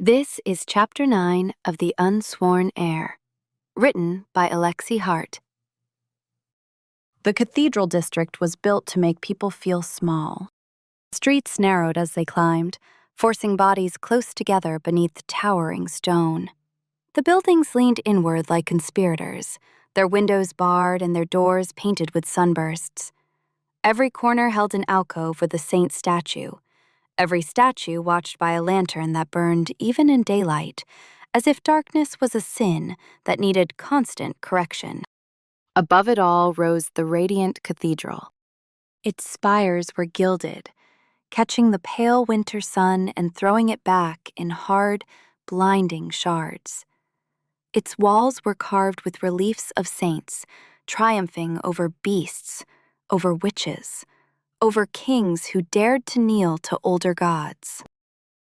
This is Chapter 9 of The Unsworn Heir, written by Alexi Hart. The cathedral district was built to make people feel small. Streets narrowed as they climbed, forcing bodies close together beneath towering stone. The buildings leaned inward like conspirators, their windows barred and their doors painted with sunbursts. Every corner held an alcove with a saint statue, every statue watched by a lantern that burned even in daylight, as if darkness was a sin that needed constant correction. Above it all rose the radiant cathedral. Its spires were gilded, catching the pale winter sun and throwing it back in hard, blinding shards. Its walls were carved with reliefs of saints, triumphing over beasts, over witches, over kings who dared to kneel to older gods.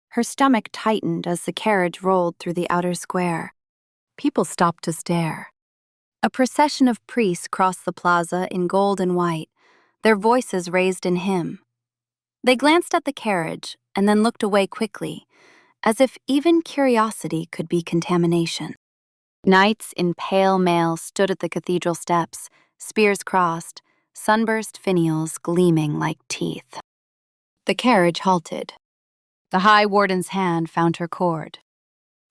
Her stomach tightened as the carriage rolled through the outer square. People stopped to stare. A procession of priests crossed the plaza in gold and white, their voices raised in hymn. They glanced at the carriage and then looked away quickly, as if even curiosity could be contamination. Knights in pale mail stood at the cathedral steps, spears crossed, sunburst finials gleaming like teeth. The carriage halted. The High Warden's hand found her cord.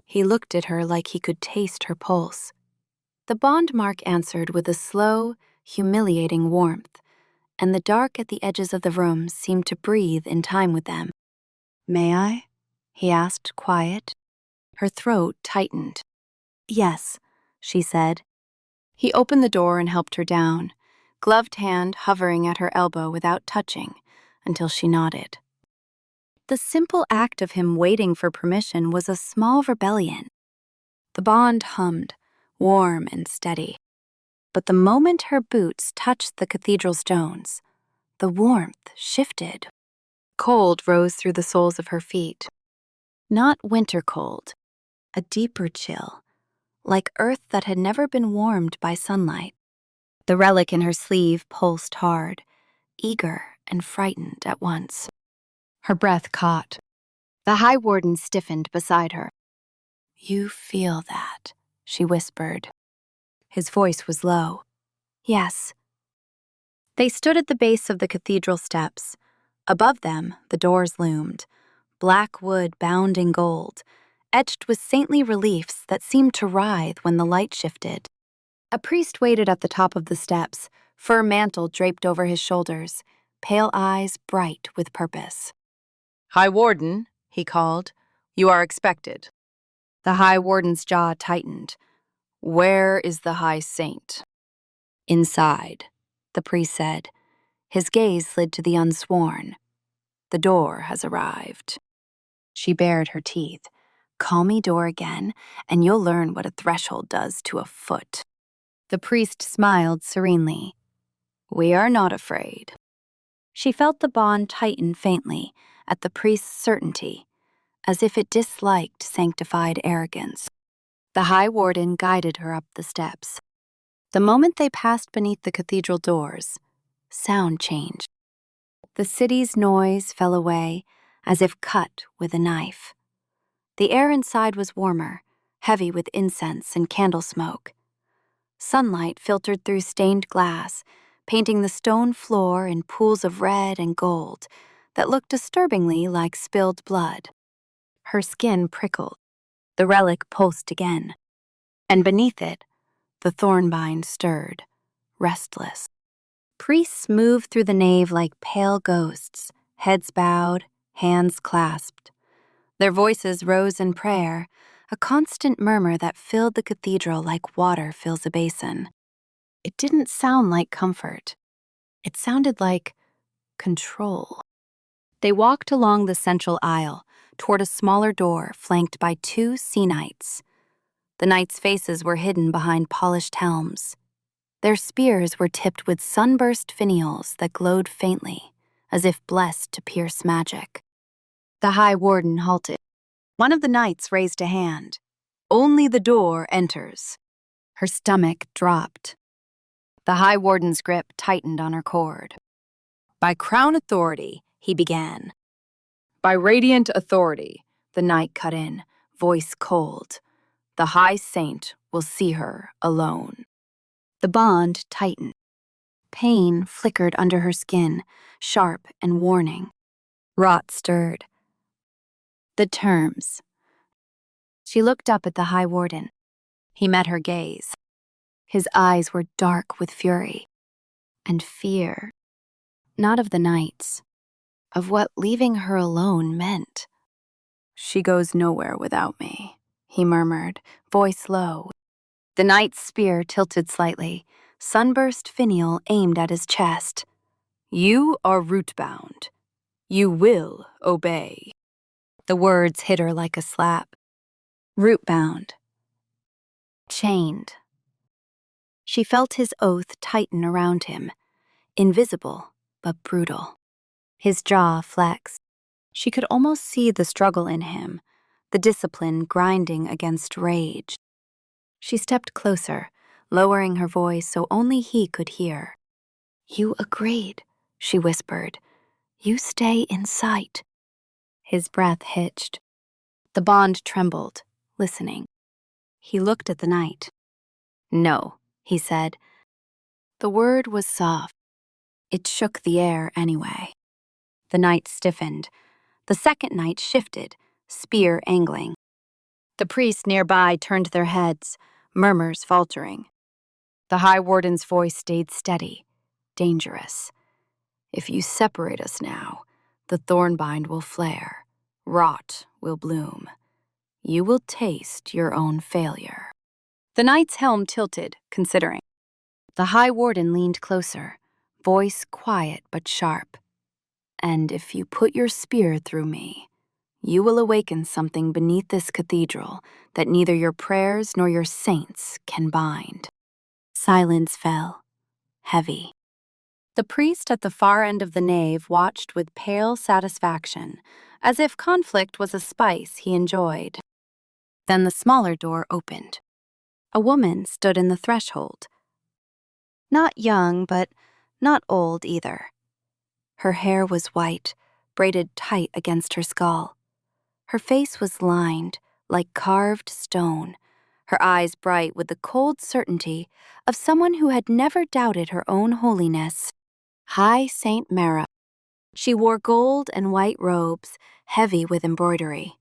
He looked at her like he could taste her pulse. The bond mark answered with a slow, humiliating warmth, and the dark at the edges of the room seemed to breathe in time with them. "May I?" he asked, quiet. Her throat tightened. "Yes," she said. He opened the door and helped her down, gloved hand hovering at her elbow without touching, until she nodded. The simple act of him waiting for permission was a small rebellion. The bond hummed, warm and steady. But the moment her boots touched the cathedral stones, the warmth shifted. Cold rose through the soles of her feet. Not winter cold, a deeper chill, like earth that had never been warmed by sunlight. The relic in her sleeve pulsed hard, eager and frightened at once. Her breath caught. The High Warden stiffened beside her. "You feel that," she whispered. His voice was low. "Yes." They stood at the base of the cathedral steps. Above them, the doors loomed, black wood bound in gold, etched with saintly reliefs that seemed to writhe when the light shifted. A priest waited at the top of the steps, fur mantle draped over his shoulders, pale eyes bright with purpose. "High Warden," he called, "you are expected." The High Warden's jaw tightened. "Where is the High Saint?" "Inside," the priest said. His gaze slid to the unsworn. "The door has arrived." She bared her teeth. "Call me door again, and you'll learn what a threshold does to a foot." The priest smiled serenely. "We are not afraid." She felt the bond tighten faintly at the priest's certainty, as if it disliked sanctified arrogance. The High Warden guided her up the steps. The moment they passed beneath the cathedral doors, sound changed. The city's noise fell away, as if cut with a knife. The air inside was warmer, heavy with incense and candle smoke. Sunlight filtered through stained glass, painting the stone floor in pools of red and gold that looked disturbingly like spilled blood. Her skin prickled. The relic pulsed again, and beneath it, the thornbind stirred, restless. Priests moved through the nave like pale ghosts, heads bowed, hands clasped. Their voices rose in prayer, a constant murmur that filled the cathedral like water fills a basin. It didn't sound like comfort. It sounded like control. They walked along the central aisle toward a smaller door flanked by two sea knights. The knights' faces were hidden behind polished helms. Their spears were tipped with sunburst finials that glowed faintly, as if blessed to pierce magic. The High Warden halted. One of the knights raised a hand. "Only the door enters." Her stomach dropped. The High Warden's grip tightened on her cord. "By crown authority," he began. "By radiant authority," the knight cut in, voice cold. The High Saint will see her alone. The bond tightened. Pain flickered under her skin, sharp and warning. Rot stirred. The terms. She looked up at the High Warden. He met her gaze. His eyes were dark with fury and fear, not of the knights, of what leaving her alone meant. She goes nowhere without me, he murmured, voice low. The knight's spear tilted slightly, sunburst finial aimed at his chest. You are root-bound. You will obey. The words hit her like a slap. Root-bound. Chained. She felt his oath tighten around him, invisible but brutal. His jaw flexed. She could almost see the struggle in him, the discipline grinding against rage. She stepped closer, lowering her voice so only he could hear. You agreed, she whispered. You stay in sight. His breath hitched. The bond trembled, listening. He looked at the knight. No, he said. The word was soft. It shook the air anyway. The knight stiffened. The second knight shifted, spear angling. The priests nearby turned their heads, murmurs faltering. The High Warden's voice stayed steady, dangerous. If you separate us now, the thornbind will flare, rot will bloom. You will taste your own failure. The knight's helm tilted, considering. The High Warden leaned closer, voice quiet but sharp. And if you put your spear through me, you will awaken something beneath this cathedral that neither your prayers nor your saints can bind. Silence fell, heavy. The priest at the far end of the nave watched with pale satisfaction, as if conflict was a spice he enjoyed. Then the smaller door opened. A woman stood in the threshold. Not young, but not old either. Her hair was white, braided tight against her skull. Her face was lined, like carved stone, her eyes bright with the cold certainty of someone who had never doubted her own holiness. High Saint Mara. She wore gold and white robes, heavy with embroidery.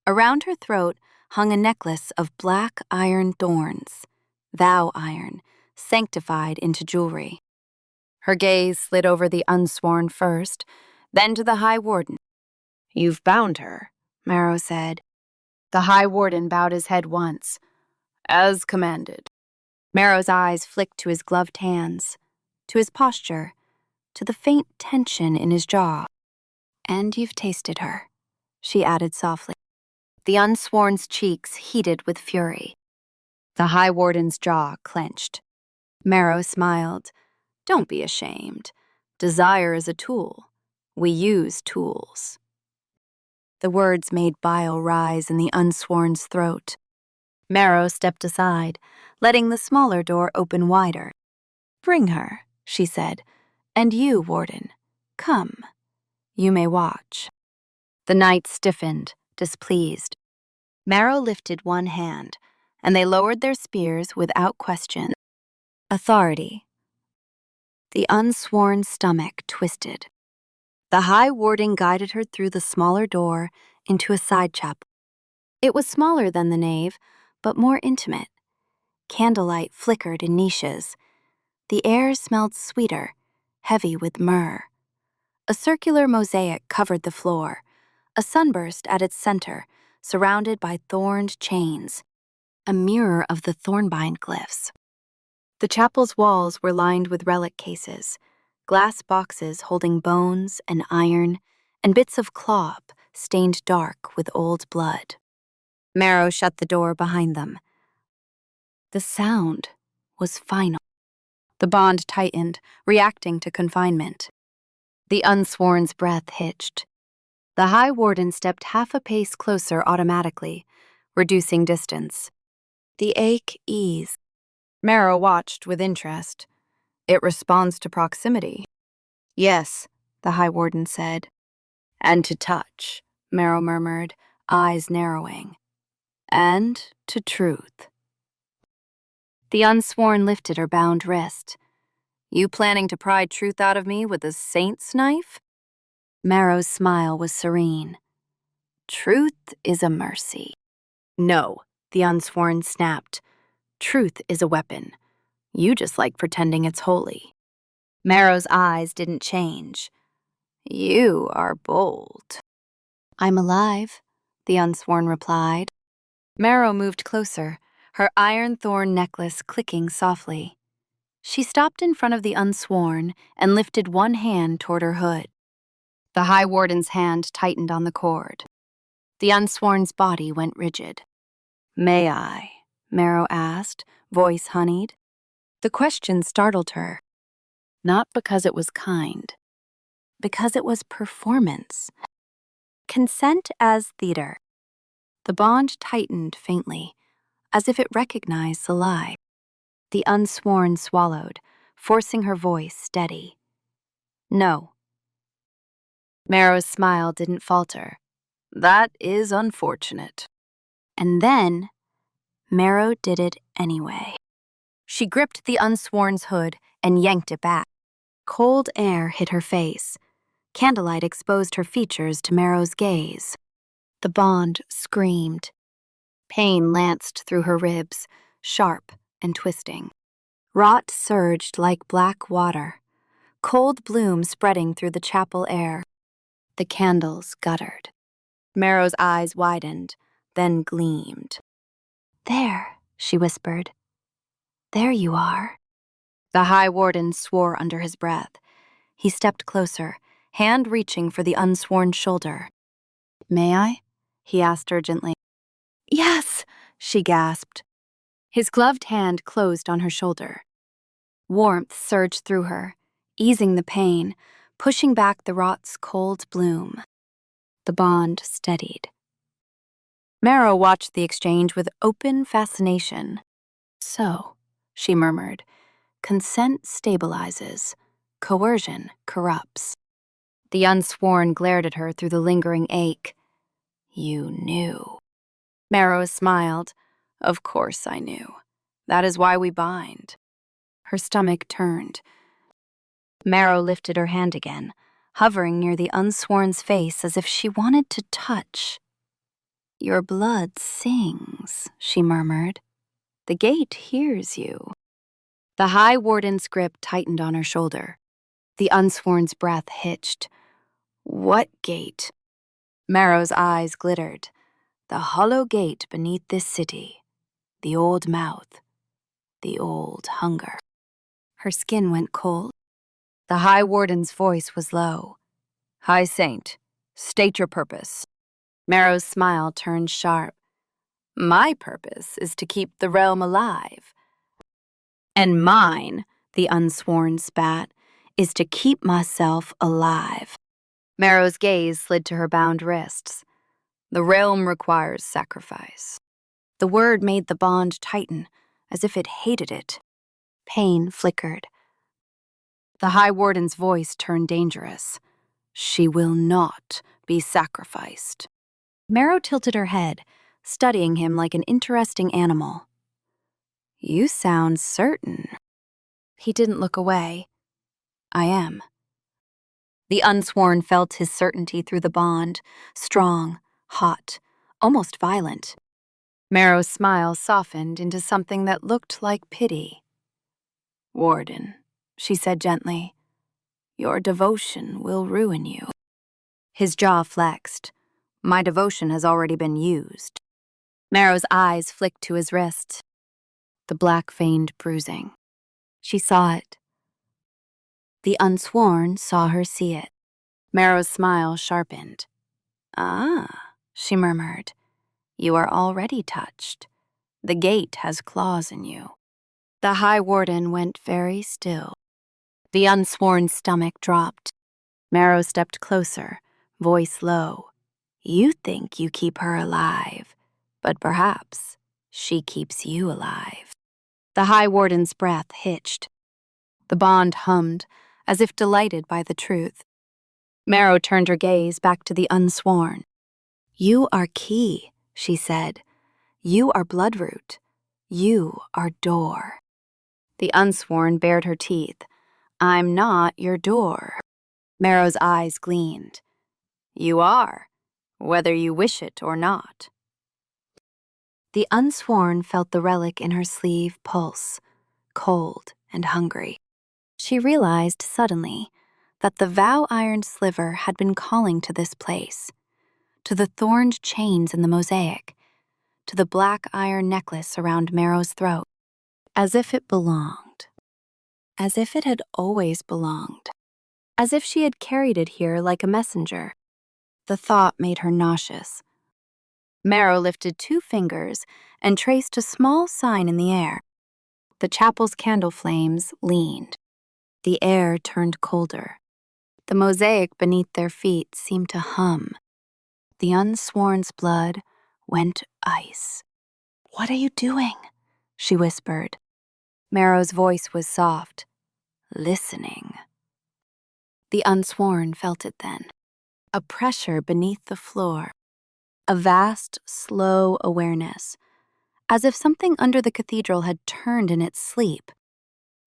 Around her throat hung a necklace of black iron thorns, thou iron, sanctified into jewelry. Her gaze slid over the Unsworn first, then to the High Warden. You've bound her, Marrow said. The High Warden bowed his head once. As commanded. Marrow's eyes flicked to his gloved hands, to his posture, to the faint tension in his jaw. And you've tasted her, she added softly. The Unsworn's cheeks heated with fury. The High Warden's jaw clenched. Marrow smiled. Don't be ashamed. Desire is a tool. We use tools. The words made bile rise in the Unsworn's throat. Marrow stepped aside, letting the smaller door open wider. Bring her, she said. And you, Warden, come. You may watch. The knight stiffened, displeased. Marrow lifted one hand, and they lowered their spears without question. Authority. The Unsworn stomach twisted. The High Warden guided her through the smaller door into a side chapel. It was smaller than the nave, but more intimate. Candlelight flickered in niches. The air smelled sweeter, heavy with myrrh. A circular mosaic covered the floor, a sunburst at its center, surrounded by thorned chains, a mirror of the thornbind glyphs. The chapel's walls were lined with relic cases, glass boxes holding bones and iron, and bits of cloth stained dark with old blood. Marrow shut the door behind them. The sound was final. The bond tightened, reacting to confinement. The Unsworn's breath hitched. The High Warden stepped half a pace closer automatically, reducing distance. The ache eased. Marrow watched with interest. It responds to proximity. Yes, the High Warden said. And to touch, Marrow murmured, eyes narrowing. and to truth. The Unsworn lifted her bound wrist. You planning to pry truth out of me with a saint's knife? Marrow's smile was serene. Truth is a mercy. No, the Unsworn snapped. Truth is a weapon. You just like pretending it's holy. Marrow's eyes didn't change. You are bold. I'm alive, the Unsworn replied. Marrow moved closer, her iron thorn necklace clicking softly. She stopped in front of the Unsworn and lifted one hand toward her hood. The High Warden's hand tightened on the cord. The Unsworn's body went rigid. May I? Marrow asked, voice honeyed. The question startled her. Not because it was kind. Because it was performance. Consent as theater. The bond tightened faintly, as if it recognized the lie. The Unsworn swallowed, forcing her voice steady. No. Marrow's smile didn't falter. That is unfortunate. And then, Marrow did it anyway. She gripped the Unsworn's hood and yanked it back. Cold air hit her face. Candlelight exposed her features to Marrow's gaze. The bond screamed. Pain lanced through her ribs, sharp and twisting. Rot surged like black water, cold bloom spreading through the chapel air. The candles guttered. Marrow's eyes widened, then gleamed. There, she whispered. There you are. The High Warden swore under his breath. He stepped closer, hand reaching for the Unsworn shoulder. May I? He asked urgently. Yes, she gasped. His gloved hand closed on her shoulder. Warmth surged through her, easing the pain, pushing back the rot's cold bloom. The bond steadied. Marrow watched the exchange with open fascination. So, she murmured, consent stabilizes, coercion corrupts. The Unsworn glared at her through the lingering ache. You knew. Marrow smiled. Of course I knew. That is why we bind. Her stomach turned. Marrow lifted her hand again, hovering near the Unsworn's face as if she wanted to touch. Your blood sings, she murmured. The gate hears you. The High Warden's grip tightened on her shoulder. The Unsworn's breath hitched. What gate? Marrow's eyes glittered. The hollow gate beneath this city. The old mouth. The old hunger. Her skin went cold. The High Warden's voice was low. High Saint, state your purpose. Marrow's smile turned sharp. My purpose is to keep the realm alive. And mine, the Unsworn spat, is to keep myself alive. Marrow's gaze slid to her bound wrists. The realm requires sacrifice. The word made the bond tighten, as if it hated it. Pain flickered. The High Warden's voice turned dangerous. She will not be sacrificed. Marrow tilted her head, studying him like an interesting animal. You sound certain. He didn't look away. I am. The Unsworn felt his certainty through the bond, strong, hot, almost violent. Marrow's smile softened into something that looked like pity. Warden, she said gently, your devotion will ruin you. His jaw flexed. My devotion has already been used. Marrow's eyes flicked to his wrist. The black-veined bruising. She saw it. The Unsworn saw her see it. Marrow's smile sharpened. Ah, she murmured. You are already touched. The gate has claws in you. The High Warden went very still. The Unsworn's stomach dropped. Marrow stepped closer, voice low. You think you keep her alive, but perhaps she keeps you alive. The High Warden's breath hitched. The bond hummed, as if delighted by the truth. Marrow turned her gaze back to the Unsworn. You are key, she said. You are Bloodroot. You are door. The Unsworn bared her teeth. I'm not your door. Marrow's eyes gleamed. You are, whether you wish it or not. The Unsworn felt the relic in her sleeve pulse, cold and hungry. She realized suddenly that the vow-iron sliver had been calling to this place, to the thorned chains in the mosaic, to the black iron necklace around Marrow's throat, as if it belonged, as if it had always belonged, as if she had carried it here like a messenger. The thought made her nauseous. Marrow lifted 2 fingers and traced a small sign in the air. The chapel's candle flames leaned. The air turned colder. The mosaic beneath their feet seemed to hum. The Unsworn's blood went ice. What are you doing? She whispered. Marrow's voice was soft. Listening. The Unsworn felt it then. A pressure beneath the floor. A vast, slow awareness, as if something under the cathedral had turned in its sleep.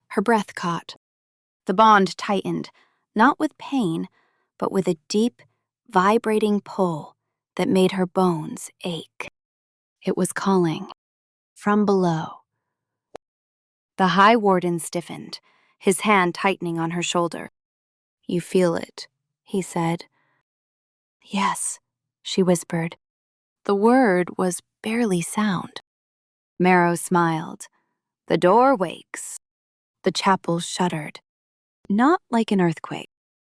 Her breath caught. The bond tightened, not with pain, but with a deep, vibrating pull that made her bones ache. It was calling. From below. The High Warden stiffened, his hand tightening on her shoulder. You feel it, he said. Yes, she whispered. The word was barely sound. Marrow smiled. The door wakes. The chapel shuddered. Not like an earthquake,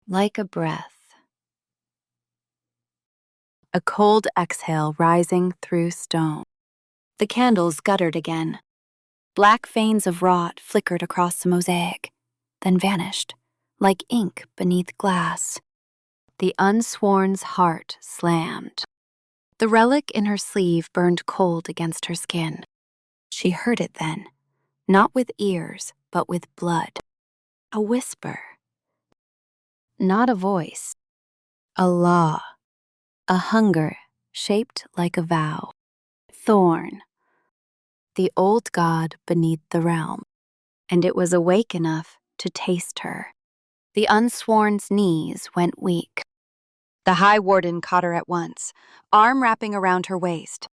like a breath. A cold exhale rising through stone. The candles guttered again. Black veins of rot flickered across the mosaic, then vanished, like ink beneath glass. The Unsworn's heart slammed. The relic in her sleeve burned cold against her skin. She heard it then, not with ears, but with blood. A whisper. Not a voice. A law. A hunger shaped like a vow. Thorn. The old god beneath the realm. And it was awake enough to taste her. The Unsworn's knees went weak. The High Warden caught her at once, arm wrapping around her waist.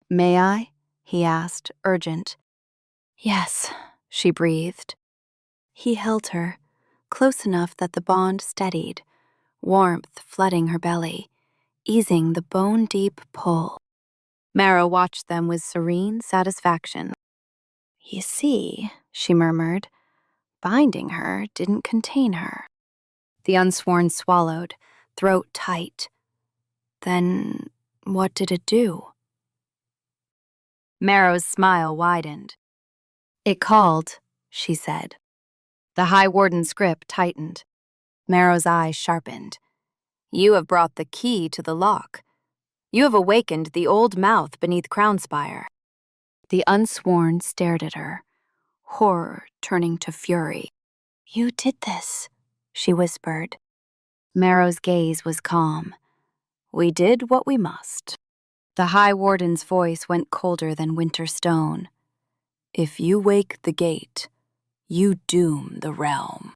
May I? He asked, urgent. Yes, she breathed. He held her, close enough that the bond steadied, warmth flooding her belly, easing the bone-deep pull. Marrow watched them with serene satisfaction. You see, she murmured, binding her didn't contain her. The Unsworn swallowed, throat tight. Then what did it do? Marrow's smile widened. It called, she said. The High Warden's grip tightened. Marrow's eyes sharpened. You have brought the key to the lock. You have awakened the old mouth beneath Crownspire. The Unsworn stared at her, horror turning to fury. You did this, she whispered. Marrow's gaze was calm. We did what we must. The High Warden's voice went colder than winter stone. If you wake the gate, you doom the realm.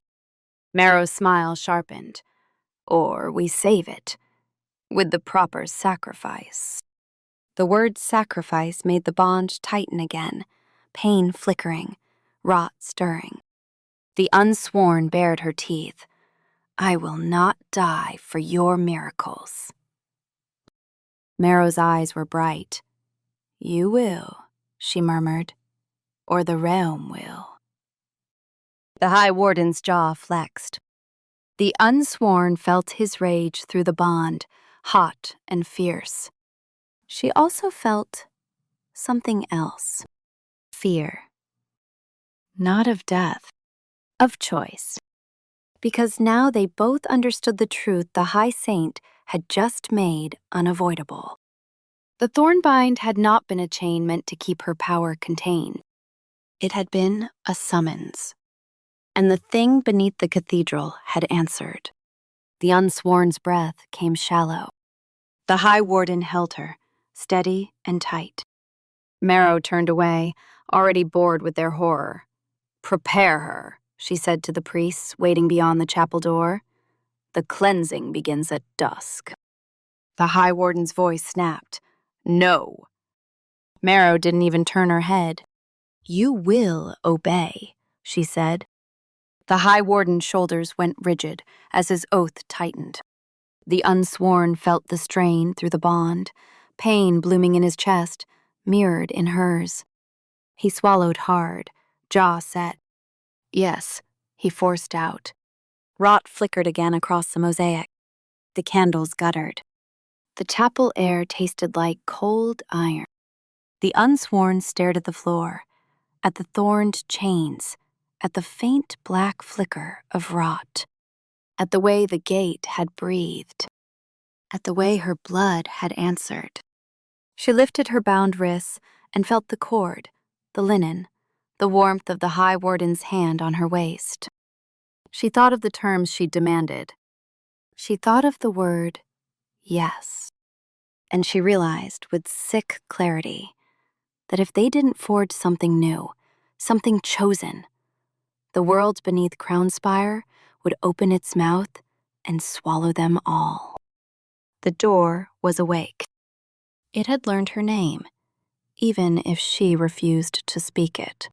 Marrow's smile sharpened. Or we save it, with the proper sacrifice. The word sacrifice made the bond tighten again, pain flickering, rot stirring. The Unsworn bared her teeth. I will not die for your miracles. Marrow's eyes were bright. You will, she murmured, or the realm will. The High Warden's jaw flexed. The Unsworn felt his rage through the bond, hot and fierce. She also felt something else. Fear. Not of death, of choice. Because now they both understood the truth the High Saint had just made unavoidable. The Thornbind had not been a chain meant to keep her power contained. It had been a summons. And the thing beneath the cathedral had answered. The Unsworn's breath came shallow. The High Warden held her, steady and tight. Marrow turned away, already bored with their horror. "Prepare her," she said to the priests waiting beyond the chapel door. "The cleansing begins at dusk." The High Warden's voice snapped. "No." Marrow didn't even turn her head. "You will obey," she said. The High Warden's shoulders went rigid as his oath tightened. The Unsworn felt the strain through the bond, pain blooming in his chest, mirrored in hers. He swallowed hard, jaw set. "Yes," he forced out. Rot flickered again across the mosaic. The candles guttered. The chapel air tasted like cold iron. The Unsworn stared at the floor, at the thorned chains, at the faint black flicker of rot, at the way the gate had breathed, at the way her blood had answered. She lifted her bound wrists and felt the cord, the linen, the warmth of the High Warden's hand on her waist. She thought of the terms she demanded. She thought of the word, yes. And she realized with sick clarity that if they didn't forge something new, something chosen, the world beneath Crownspire would open its mouth and swallow them all. The door was awake. It had learned her name, even if she refused to speak it.